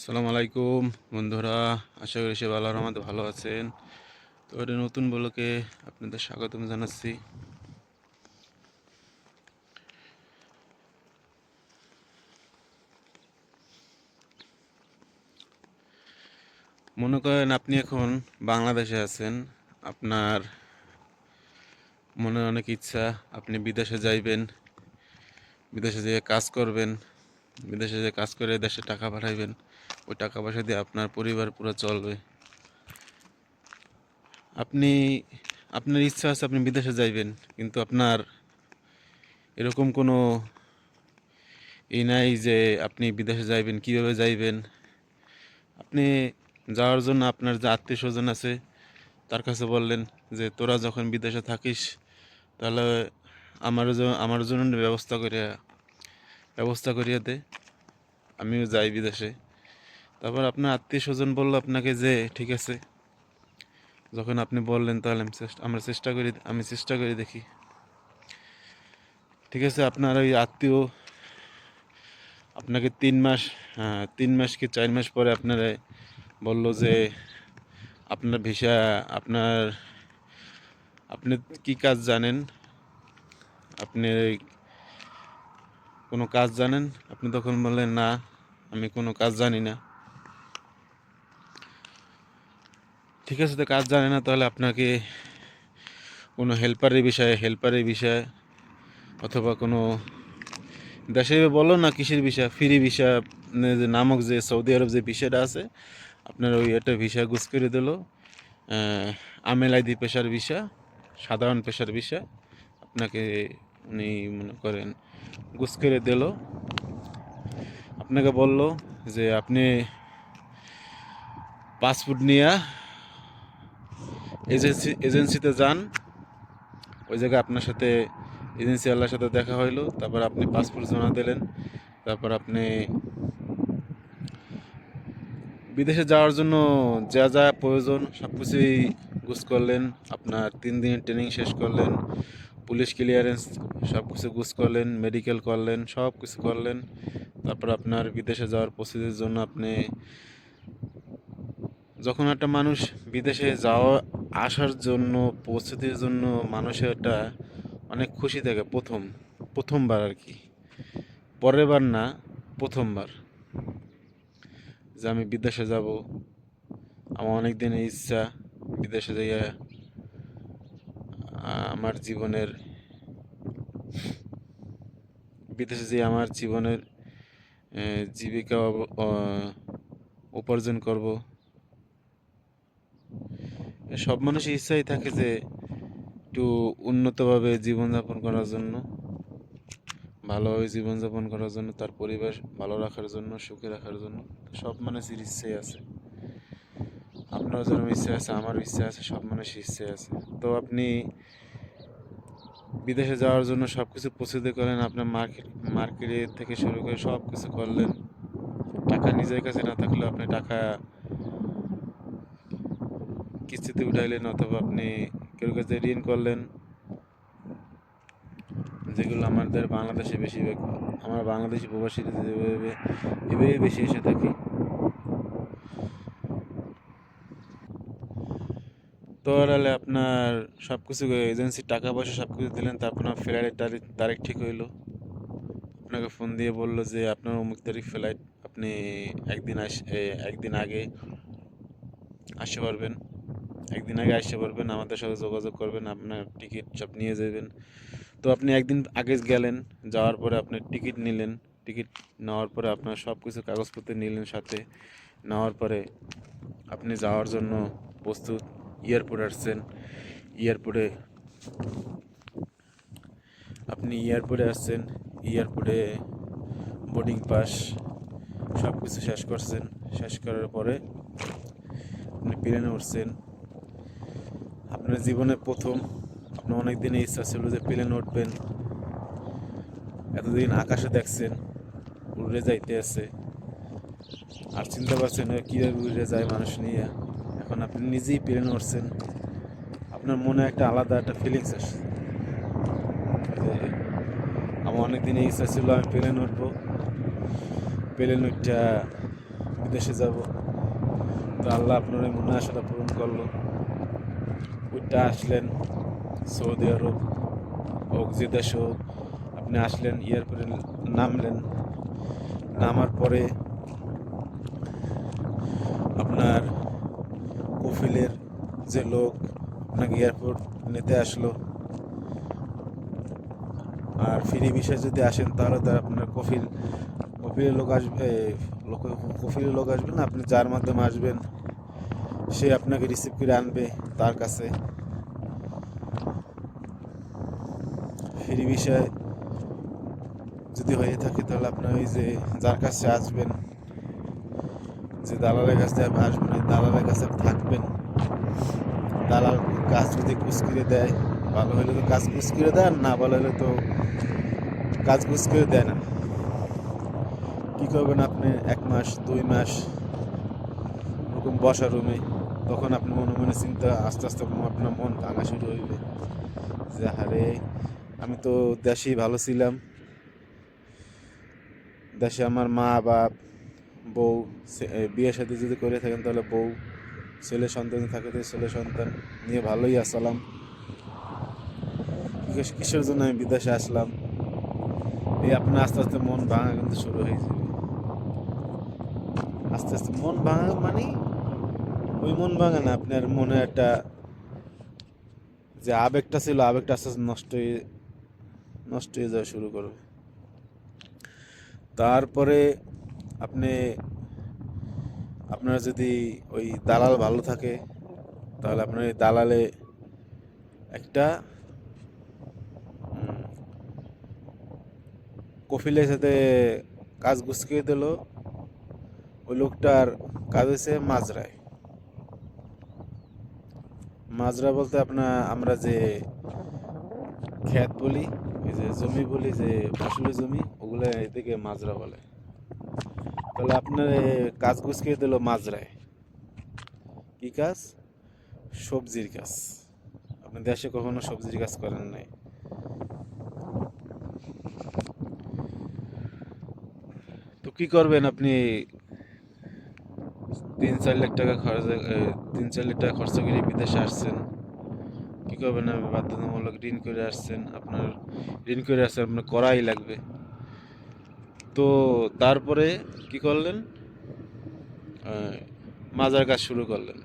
আসসালামু আলাইকুম বন্ধুরা, আশা করি সে ভালো আমাদের ভালো আছেন। তো এটা নতুন ব্লকে আপনাদের স্বাগতম জানাচ্ছি। মনে করেন আপনি এখন বাংলাদেশে আছেন, আপনার মনে অনেক ইচ্ছা আপনি বিদেশে যাইবেন, বিদেশে যেয়ে কাজ করবেন, বিদেশে যেয়ে কাজ করে দেশে টাকা পাঠাইবেন, ওই টাকা পয়সা দিয়ে আপনার পরিবার পুরো চলবে। আপনি আপনার ইচ্ছা আছে আপনি বিদেশে যাইবেন, কিন্তু আপনার এরকম কোনো নাই যে আপনি বিদেশে যাইবেন, কিভাবে যাইবেন। আপনি যাওয়ার জন্য আপনার যে আত্মীয় স্বজন আছে তার কাছে বললেন যে তোরা যখন বিদেশে থাকিস তাহলে আমার জন্য ব্যবস্থা করিয়া দে, আমিও যাই বিদেশে। তারপর আপনার আত্মীয় স্বজন বলল আপনাকে যে ঠিক আছে। যখন আপনি বললেন তাহলে আমি চেষ্টা করি দেখি। ঠিক আছে, আপনার ওই আত্মীয় আপনাকে 3 মাস, হ্যাঁ 3 মাস কি 4 মাস পরে আপনারা বলল যে আপনার ভিসা, আপনার আপনি কি কাজ জানেন, আপনি কোনো কাজ জানেন? আপনি তখন বললেন না, আমি কোনো কাজ জানি না। ঠিক আছে, তো কাজ জানে না, তাহলে আপনাকে কোনো হেল্পারের বিষয়ে অথবা কোনো দেশে বলো না কিসের ভিসা, ফ্রি ভিসা নামক যে সৌদি আরব যে ভিসাটা আছে, আপনার ওই একটা ভিসা গুছ করে দিল। আমেল আইডি পেশার ভিসা, সাধারণ পেশার ভিসা আপনাকে উনি মনে করেন গুছ করে দিল। আপনাকে বলল যে আপনি পাসপোর্ট নিয়ে এজেন্সিতে যান। ওই জায়গায় আপনার সাথে এজেন্সিওয়ালার সাথে দেখা হইলো, তারপর আপনি পাসপোর্ট জমা দিলেন। তারপর আপনি বিদেশে যাওয়ার জন্য যা যা প্রয়োজন সব কিছুই গুছ করলেন। আপনার 3 দিনের ট্রেনিং শেষ করলেন, পুলিশ ক্লিয়ারেন্স সব কিছু গুছ করলেন, মেডিকেল করলেন, সব কিছু করলেন। তারপর আপনার বিদেশে যাওয়ার প্রসিডির জন্য আপনি, যখন একটা মানুষ বিদেশে আসার জন্য প্রস্তুতির জন্য মানুষের একটা অনেক খুশি থাকে, প্রথমবার আর কি, পরের বার না, প্রথমবার, যে আমি বিদেশে যাব। আমার অনেক দিনের ইচ্ছা বিদেশে যাইয়া আমার জীবনের বিদেশে যেয়ে আমার জীবনের জীবিকা উপার্জন করব। সব মানুষের ইচ্ছাই থাকে যে একটু উন্নতভাবে জীবনযাপন করার জন্য, ভালোভাবে জীবনযাপন করার জন্য, তার পরিবার ভালো রাখার জন্য, সুখে রাখার জন্য। সব মানুষের ইচ্ছাই আছে, আপনারও যেরকম ইচ্ছা আছে, আমারও ইচ্ছা আছে, সব মানুষের ইচ্ছে আছে। তো আপনি বিদেশে যাওয়ার জন্য সব কিছু প্রস্তুতি করেন, আপনার মার্কেটে থেকে শুরু করে সব কিছু করলেন। টাকা নিজের কাছে না থাকলেও আপনি টাকা কিস্তিতে উঠাইলেন, অথবা আপনি কেউ কাছে ঋণ করলেন, যেগুলো আমাদের বাংলাদেশে বেশিরভাগ, আমরা বাংলাদেশি প্রবাসীরা যেভাবে এভাবেই বেশি এসে থাকি। তো তাহলে আপনার সব কিছু এজেন্সির টাকা পয়সা সব কিছু দিলেন, তারপর আপনার ফ্লাইটের তারিখ ঠিক হইলো। আপনাকে ফোন দিয়ে বললো যে আপনার অমুক তারিখ ফ্লাইট, আপনি একদিন আগে আসতে পারবেন, একদিন আগে আসতে পারবেন, আমাদের সাথে যোগাযোগ করবেন, আপনার টিকিট সব নিয়ে যাবেন। তো আপনি একদিন আগে গেলেন, যাওয়ার পরে আপনি টিকিট নিলেন, টিকিট নেওয়ার পরে আপনার সব কিছু কাগজপত্র নিলেন সাথে, নেওয়ার পরে আপনি যাওয়ার জন্য প্রস্তুত। এয়ারপোর্ট আসছেন, এয়ারপোর্টে এয়ারপোর্টে আসছেন, এয়ারপোর্টে বোর্ডিং পাস সব কিছু শেষ করছেন। শেষ করার পরে আপনি প্লেনে উঠছেন। আপনার জীবনে প্রথম, আপনার অনেক দিনের ইচ্ছা ছিল যে প্লেনে উঠবেন, এতদিন আকাশে দেখছেন উড়ে যাইতে আছে, আর চিন্তা করছেন কীভাবে উড়ে যায় মানুষ নিয়ে। এখন আপনি নিজেই প্লেনে উঠছেন, আপনার মনে একটা আলাদা একটা ফিলিংস আসছে যে আমার অনেক দিনের ইচ্ছা ছিল আমি প্লেন উঠবো, প্লেন উঠটা বিদেশে যাব। তো আল্লাহ আপনার ওই মনে আশাটা পূরণ করলো। ওইটা আসলেন সৌদি আরব হোক যে দেশ হোক, আপনি আসলেন, এয়ারপোর্টে নামলেন। নামার পরে আপনার কফিলের যে লোক আপনাকে এয়ারপোর্ট নিতে আসলো, আর ফ্রি ভিসায় যদি আসেন তাহলে তো আপনার কফিলের লোক আসবে, কফিলের লোক আসবে না, আপনি যার মাধ্যমে আসবেন সে আপনাকে রিসিভ করে আনবে তার কাছে। ফ্রি ভিসায় যদি হয়ে থাকে তাহলে আপনার ওই যে যার কাছে আসবেন, যে দালালের কাছে আসবেন, ওই দালালের কাছে থাকবেন। দালাল কাজ যদি কুচকিয়ে দেয়, ভালো হলে তো কাজ কুচকিয়ে দেয়, আর না ভালো হলে তো কাজ কুচকিয়ে দেয় না। কী করবেন আপনি 1 মাস 2 মাস ওরকম বসা রুমে, তখন আপনি মনে মনে চিন্তা, আস্তে আস্তে আপনার মন ভাঙা শুরু হইবে যে আরে আমি তো দেশেই ভালো ছিলাম, দেশে আমার মা বাপ বউ, বিয়ে শাদী যদি করে থাকেন তাহলে বউ, ছেলে সন্তান থাকে তো ছেলে সন্তান নিয়ে ভালোই আসলাম, কিসের জন্য আমি বিদেশে আসলাম। এই আপনার আস্তে আস্তে মন ভাঙা কিন্তু শুরু হয়ে যাবে। আস্তে আস্তে মন ভাঙা মানে ওই মন ভাঙা না, আপনার মনে একটা যে আবেগটা ছিল, আবেগটা আস্তে আস্তে নষ্ট হয়ে যাওয়া শুরু করবে। তারপরে আপনি, আপনার যদি ওই দালাল ভালো থাকে তাহলে আপনার এই দালালে একটা কফিলের সাথে কাজ গুছিয়ে দিল। ওই লোকটার কাজ হয়েছে মাজরায়। মাজরা বলতে আপনার আমরা যে ক্ষেত বলি, এই যে জমি বলি, যে ফসলের জমি, ওগুলো এদিকে মাজরা বলে। তাহলে আপনার কাজ গুছিয়ে দিল মাজরায়। কি কাজ? সবজির কাজ। আপনি দেশে কখনো সবজির কাজ করেন নাই। তো কি করবেন আপনি? 3-4 লাখ টাকা খরচ, 3-4 লাখ টাকা খরচ করে বিদেশে আসছেন। কি করবেন? বাধ্যতামূলক ঋণ করে আসছেন, আপনার ঋণ করে আসছেন, আপনার করাই লাগবে। তো তারপরে কি করলেন? মাজার কাজ শুরু করলেন।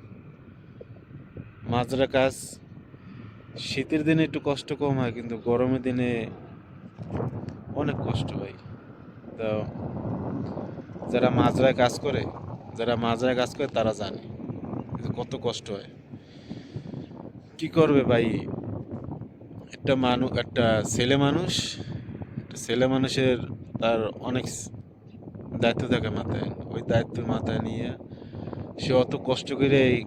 মাজরা কাজ শীতের দিনে একটু কষ্ট কম হয়, কিন্তু গরমের দিনে অনেক কষ্ট হয়। তো যারা মাজরায় কাজ করে তারা জানে যে কত কষ্ট হয়। কি করবে ভাই? একটা ছেলে মানুষের তার অনেক দায়িত্ব থাকে মাথায়। ওই দায়িত্ব মাথায় নিয়ে সে অত কষ্ট করে এই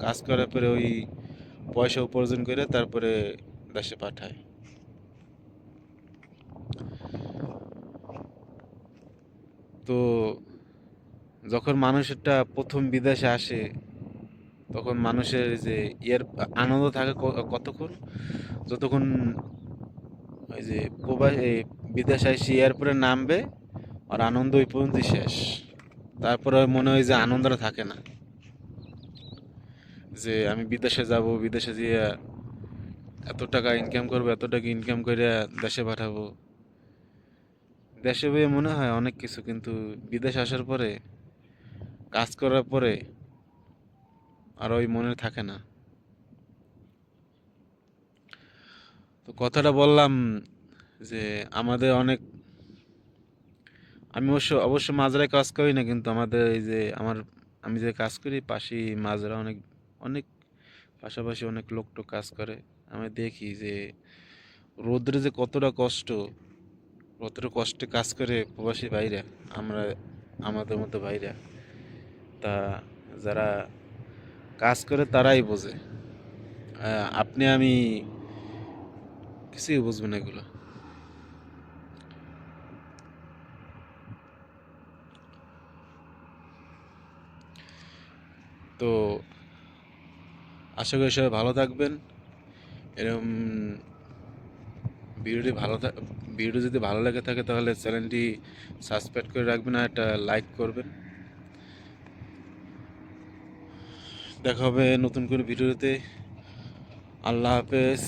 কাজ করার পরে ওই পয়সা উপার্জন করে তারপরে দেশে পাঠায়। তো যখন মানুষেরটা প্রথম বিদেশে আসে তখন মানুষের যে আনন্দ থাকে কতক্ষণ, যতক্ষণ ওই যে বিদেশে এসে এয়ারপোর্টে নামবে, আর আনন্দ ওই পর্যন্তই শেষ। তারপরে মনে হয় যে আনন্দটা থাকে না, যে আমি বিদেশে যাব, বিদেশে গিয়ে এত টাকা ইনকাম করবো, এত টাকা ইনকাম করে দেশে পাঠাবো। দেশে বইয়ে মনে হয় অনেক কিছু, কিন্তু বিদেশ আসার পরে, কাজ করার পরে আর ওই মনে থাকে না। তো কথাটা বললাম যে আমাদের অনেক, আমি অবশ্য মাজরায় কাজ করি না, কিন্তু আমাদের এই যে আমি যে কাজ করি পাশেই মাজরা অনেক অনেক পাশাপাশি অনেক লোক তো কাজ করে। আমি দেখি যে রোদ্রে যে কতটা কষ্টে কাজ করে প্রবাসী ভাইরা, আমরা আমাদের মতো ভাইরা। তা যারা কাজ করে তারাই বোঝে। আপনি আমি কিছুই বুঝবেন এগুলো। তো আশা করি সবাই ভালো থাকবেন। এরকম ভিডিওটি ভিডিও যদি ভালো লেগে থাকে তাহলে চ্যানেলটি সাবস্ক্রাইব করে রাখবেন আর একটা লাইক করবেন। দেখা হবে নতুন কোনো ভিডিওতে। আল্লাহ হাফেজ।